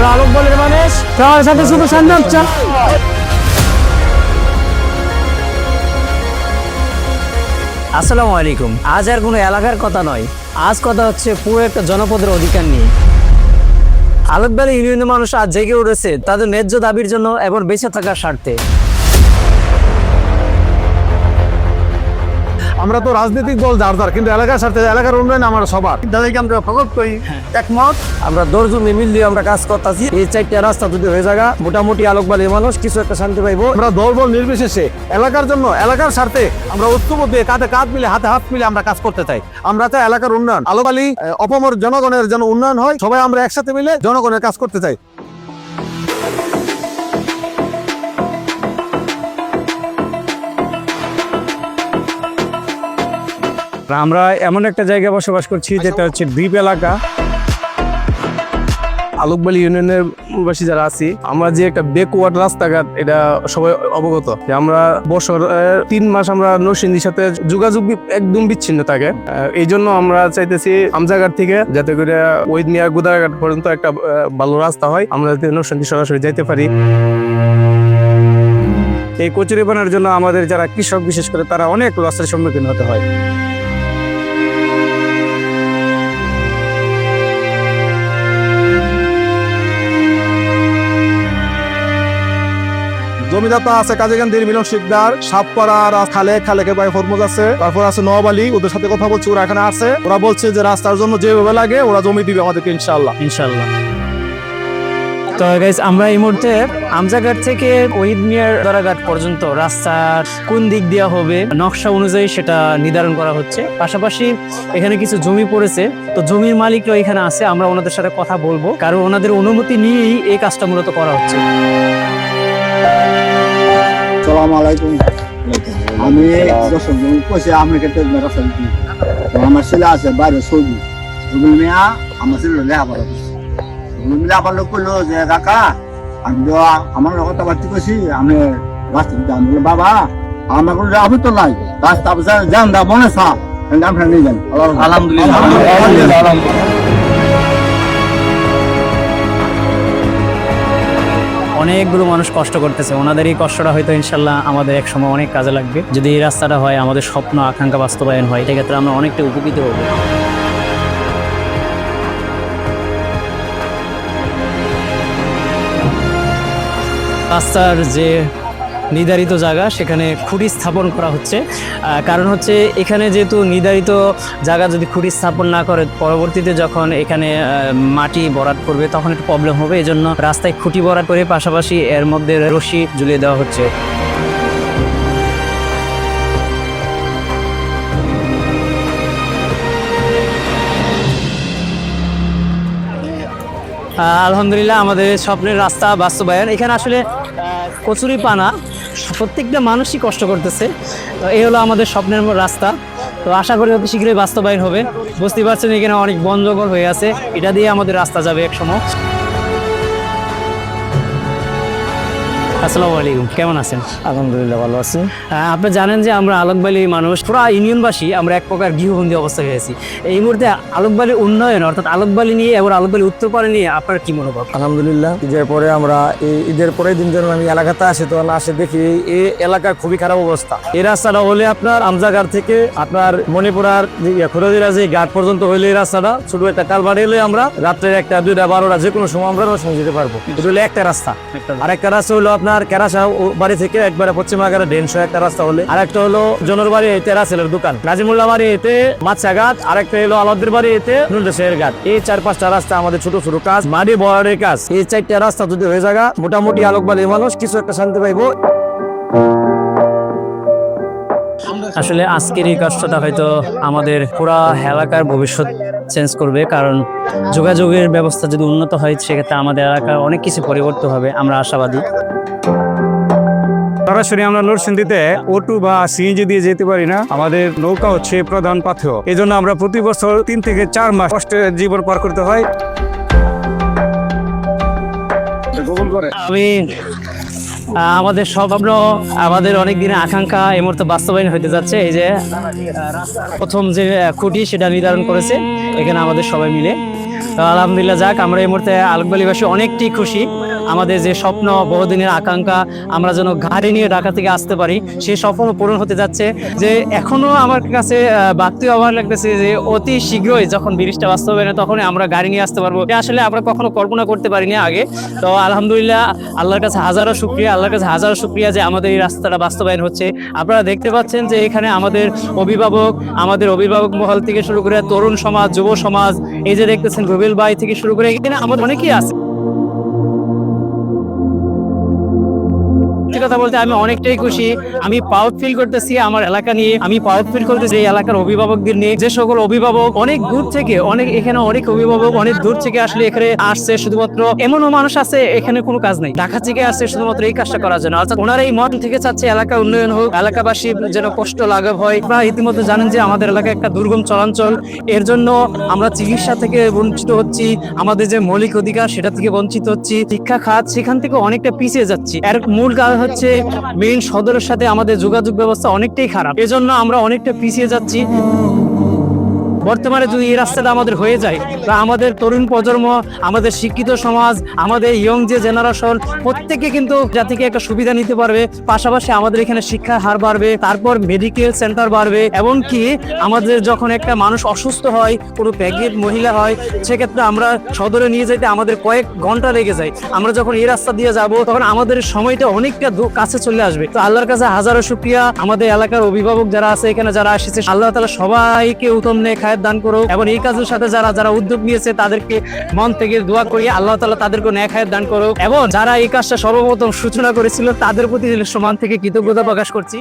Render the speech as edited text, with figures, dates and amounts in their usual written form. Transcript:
আমরা আলোকবালির মানুষ, সবার সাথে শুভ সংযোগ। আসসালামু আলাইকুম। আজ আর কোনো এলাকার কথা নয়, আজ কথা হচ্ছে পুরো একটা জনপদের অধিকার নিয়ে। আলোকবালি ইউনিয়নের মানুষ আজ জেগে উঠেছে তাদের ন্যায্য দাবির জন্য এবং বেঁচে থাকার স্বার্থে। আমরা তো রাজনৈতিক দল যার যার, কিন্তু এলাকার স্বার্থে, এলাকার উন্নয়ন আমরা সবার, তাদেরকে আমরা ফোকাস করি একমত। আমরা দর্জন মিল দিয়ে আমরা কাজ করতেছি। এই 4টা রাস্তা যদি হয়ে যায় মোটামুটি আলোকবালির মানুষ কিছু একটা শান্তি পাইবো। আমরা দলবল নির্বিশেষে এলাকার জন্য, এলাকার স্বার্থে আমরা ঐক্যবদ্ধ হয়ে কাঁধে কাঁধ মিলে, হাতে হাত মিলে আমরা কাজ করতে চাই। আমরা চাই এলাকার উন্নয়ন, আলোকবালি অপমর জনগণের যেন উন্নয়ন হয়। সবাই আমরা একসাথে মিলে জনগণের কাজ করতে চাই। আমরা এমন একটা জায়গায় বসবাস করছি যেটা হচ্ছে দ্বীপ এলাকা। আলোকবালি ইউনিয়নের বাসী যারা আছি, আমরা যে একটা ব্যাকওয়ার্ড রাস্তাঘাট, এটা সবাই অবগত যে আমরা বছর 3 মাস আমরা নরসিংদীর সাথে যোগাযোগ একদম বিচ্ছিন্ন থাকে। এই জন্য আমরা চাইতেছি আমজাঘাট থেকে যাতে করে ওইদ মিয়া গুদাঘাট পর্যন্ত একটা ভালো রাস্তা হয়, আমরা যাতে নরসিংদী সরাসরি যাইতে পারি। এই কচুরিপানার জন্য আমাদের যারা কৃষক বিশেষ করে তারা অনেক লসের সম্মুখীন হতে হয়। জমিদাতা আছে কাজীকান্দির মিলন শিকদার, সাতপাড়া খালে খালেকে ভাই ফরমুজ আছে, তারপর আছে নওয়াব আলী, ওদের সাথে কথা বলছি, ওরা এখানে আছে। ওরা বলছে যে রাস্তার জন্য যেভাবে লাগে ওরা জমি দিবে আমাদেরকে ইনশাআল্লাহ। তো গাইস, আমরা এই মুহূর্তে আমজাঘাট থেকে ওহিদ মিয়ার দরাঘাট পর্যন্ত রাস্তার কোন দিক দেওয়া হবে নকশা অনুযায়ী সেটা নির্ধারণ করা হচ্ছে। পাশাপাশি এখানে কিছু জমি পড়েছে, তো জমির মালিকরা এখানে আছে, আমরা ওনাদের সাথে কথা বলবো, কারণ ওনাদের অনুমতি নিয়েই এই কাজটা মূলত করা হচ্ছে। আসসালামু আলাইকুম। আমি দর্শক কইছি আপনার ক্ষেত্রে রাস্তা দিচ্ছি। আমার ছেলে আছে বাইরে সৌদি, রুবেল মিয়া আমার ছেলে লেখাপড়া করছে। রুবেল মিয়া আবার লোক করলো যে কাকা আমি তো আমার কথা বাড়তি করছি, আমি রাস্তা দিতে। আমি বললাম বাবা আমার কোনো আপনি তো নাই, রাস্তা যান দা মনে সাপ আপনার নিয়ে যান। আলহামদুলিল্লাহ। অনেকগুলো মানুষ কষ্ট করতেছে, ওনাদের এই কষ্টটা হয়তো ইনশাল্লাহ আমাদের এক সময় অনেক কাজে লাগবে। যদি এই রাস্তাটা হয়, আমাদের স্বপ্ন আকাঙ্ক্ষা বাস্তবায়ন হয়, সেক্ষেত্রে আমরা অনেকটা উপকৃত হব। রাস্তার যে নির্ধারিত জায়গা সেখানে খুঁটি স্থাপন করা হচ্ছে, কারণ হচ্ছে এখানে যেহেতু নির্ধারিত জায়গা যদি খুঁটি স্থাপন না করে পরবর্তীতে যখন এখানে মাটি ভরাট করবে তখন একটু প্রবলেম হবে। এই জন্য রাস্তায় খুঁটি ভরাট করে পাশাপাশি এর মধ্যে রশি ঝুলিয়ে দেওয়া হচ্ছে। আলহামদুলিল্লাহ, আমাদের স্বপ্নের রাস্তা বাস্তবায়ন। এখানে আসলে কচুরিপানা, প্রত্যেকটা মানুষই কষ্ট করতেছে। তো এই হলো আমাদের স্বপ্নের রাস্তা। তো আশা করি অতি শীঘ্রই বাস্তবায়ন হবে। বুঝতে পারছেন এখানে অনেক বন জঙ্গল হয়ে আছে, এটা দিয়ে আমাদের রাস্তা যাবে এক সময়। আসসালামু আলাইকুম, কেমন আছেন? আলহামদুলিল্লাহ ভালো আছি। আপনি জানেন যে আমরা আলোকবালি মানুষ, পুরো ইউনিয়নবাসী আমরা এক প্রকার গৃহবন্দী অবস্থায় হয়েছি। এই মুহূর্তে আলোকবালির উন্নয়ন অর্থাৎ আলোকবালি নিয়ে এবং আলোকবালি উত্তরপাড়া নিয়ে আপনার কি মনোভাব? আলহামদুলিল্লাহ, ঈদের পরে আমরা ঈদের পরের দিন যখন আমি এলাকাতে আসি তখন আসে দেখি এই এলাকার খুবই খারাপ অবস্থা। এই রাস্তাটা হলে আপনার আমজাঘাট থেকে আপনার মণিপুরার খুরদিরা যে ঘাট পর্যন্ত হইলে এই রাস্তাটা ছোট একটা কালভার্ট হলে আমরা রাত্রে 1টা 2টা 12টা যে কোনো সময় আমরা রসুন যেতে পারবো। এটা হলো একটা রাস্তা। আর একটা রাস্তা হলো আপনার কেরাসা বাড়ি থেকে একবারে পশ্চিমাগারে ডেনশো একটা রাস্তা হলে, আর একটা হলো জনের বাড়ি এতে রাসেলের দোকান, নাজিমুল্লাহ বাড়ি এতে মাছাঘাট, আর একটা হলো আলাদের বাড়ি এতে নুলদেশের ঘাট। এই 4-5টা রাস্তা আমাদের ছোট ছোট কাজ, মাটি বড়ের কাজ। এই 4টা রাস্তা যদি হয়ে যায় মোটামুটি আলোকবালির মানুষ কিছু একটা শান্তি পাইবো। আসলে আজকের এই কষ্টটা হয়তো আমাদের পুরা এলাকার ভবিষ্যৎ চেঞ্জ করবে, কারণ যোগাযোগের ব্যবস্থা যদি উন্নত হয় সেক্ষেত্রে আমাদের এলাকার অনেক কিছু পরিবর্তন হবে, আমরা আশাবাদী। সরাসরি আমরা নরসিংদীতে অটো বা সিএনজি দিয়ে যেতে পারি না, আমাদের নৌকা হচ্ছে প্রধান পাথেয়। এই জন্য আমরা প্রতি বছর 3 থেকে 4 মাস কষ্টের জীবন পার করতে হয়। আমি আমাদের স্বপ্ন, আমাদের অনেক দিনের আকাঙ্ক্ষা এই মুহূর্তে বাস্তবায়ন হতে যাচ্ছে। এই যে প্রথম যে খুঁটি সেটা নির্ধারণ করেছে এখানে আমাদের সবাই মিলে। তো আলহামদুলিল্লাহ, যাক আমরা এই মুহূর্তে আলোকবালিবাসী অনেকটাই খুশি। আমাদের যে স্বপ্ন, বহুদিনের আকাঙ্ক্ষা, আমরা যেন গাড়ি নিয়ে ঢাকা থেকে আসতে পারি, সেই স্বপ্ন পূরণ হতে যাচ্ছে। যে এখনো আমার কাছে ভাবতে অবাক লাগতেছে যে অতি শীঘ্রই যখন ব্রিজটা বাস্তবায়ন হয় তখনই আমরা গাড়ি নিয়ে আসতে পারবো। এটা আসলে আমরা কখনো কল্পনা করতে পারিনি আগে। তো আলহামদুলিল্লাহ, আল্লাহর কাছে হাজারো শুকরিয়া, আল্লাহর কাছে হাজারো শুকরিয়া যে আমাদের এই রাস্তাটা বাস্তবায়ন হচ্ছে। আপনারা দেখতে পাচ্ছেন যে এখানে আমাদের অভিভাবক মহল থেকে শুরু করে তরুণ সমাজ, যুব সমাজ, এই যে দেখতেছেন রুবেল ভাই থেকে শুরু করে এখানে আমাদের অনেকেই আছে। কথা বলতে আমি অনেকটাই খুশি, আমি প্রাউড ফিল করতেছি আমার এলাকা নিয়ে, আমি প্রাউড ফিল করতেছি এই এলাকার অভিভাবকদের নিয়ে। যে সকল অভিভাবক অনেক দূর থেকে, এখানে অনেক অভিভাবক অনেক দূর থেকে আসলে এখানে আসছে, শুধুমাত্র এমনও মানুষ আছে এখানে কোনো কাজ নেই, ঢাকা থেকে আসছে শুধুমাত্র এই কাজটা করার জন্য। অর্থাৎ ওনারা এই মন থেকে চাচ্ছে এলাকা উন্নয়ন হোক, এলাকাবাসী যেন কষ্ট লাঘব হয়। আপনারা ইতিমধ্যে জানেন যে আমাদের এলাকায় একটা দুর্গম চলাঞ্চল, এর জন্য আমরা চিকিৎসা থেকে বঞ্চিত হচ্ছি, আমাদের যে মৌলিক অধিকার সেটা থেকে বঞ্চিত হচ্ছি, শিক্ষা খাত সেখান থেকে অনেকটা পিছিয়ে যাচ্ছি। এর মূল কারণ হচ্ছে মেইন সদরের সাথে আমাদের যোগাযোগ ব্যবস্থা অনেকটাই খারাপ, এজন্য আমরা অনেকটা পিছিয়ে যাচ্ছি। বর্তমানে যদি এই রাস্তাটা আমাদের হয়ে যায়, বা আমাদের তরুণ প্রজন্ম, আমাদের শিক্ষিত সমাজ, আমাদের ইয়ং যে জেনারেশন, প্রত্যেকে কিন্তু যা থেকে একটা সুবিধা নিতে পারবে। পাশাপাশি আমাদের এখানে শিক্ষার হার বাড়বে, তারপর মেডিকেল সেন্টার বাড়বে, এবং কি আমাদের যখন একটা মানুষ অসুস্থ হয়, কোনো প্রেগনেন্ট মহিলা হয়, সেক্ষেত্রে আমরা সদরে নিয়ে যেতে আমাদের কয়েক ঘন্টা লেগে যায়। আমরা যখন এই রাস্তা দিয়ে যাব তখন আমাদের সময়টা অনেকটা কাছে চলে আসবে। তো আল্লাহর কাছে হাজারো শুকরিয়া, আমাদের এলাকার অভিভাবক যারা আছে, এখানে যারা এসেছে, আল্লাহ তাআলা সবাইকে উত্তম নেক হায়াত দান করুক, এবং এই কাজের সাথে যারা উদ্যোগ নিয়েছে তাদেরকে মন থেকে দোয়া করি আল্লাহ তাআলা তাদেরকে নেক হায়াত দান করুক, এবং যারা এই কাজটা সর্বপ্রথম সূচনা করেছিল তাদের প্রতি সমান থেকে কৃতজ্ঞতা প্রকাশ করছি।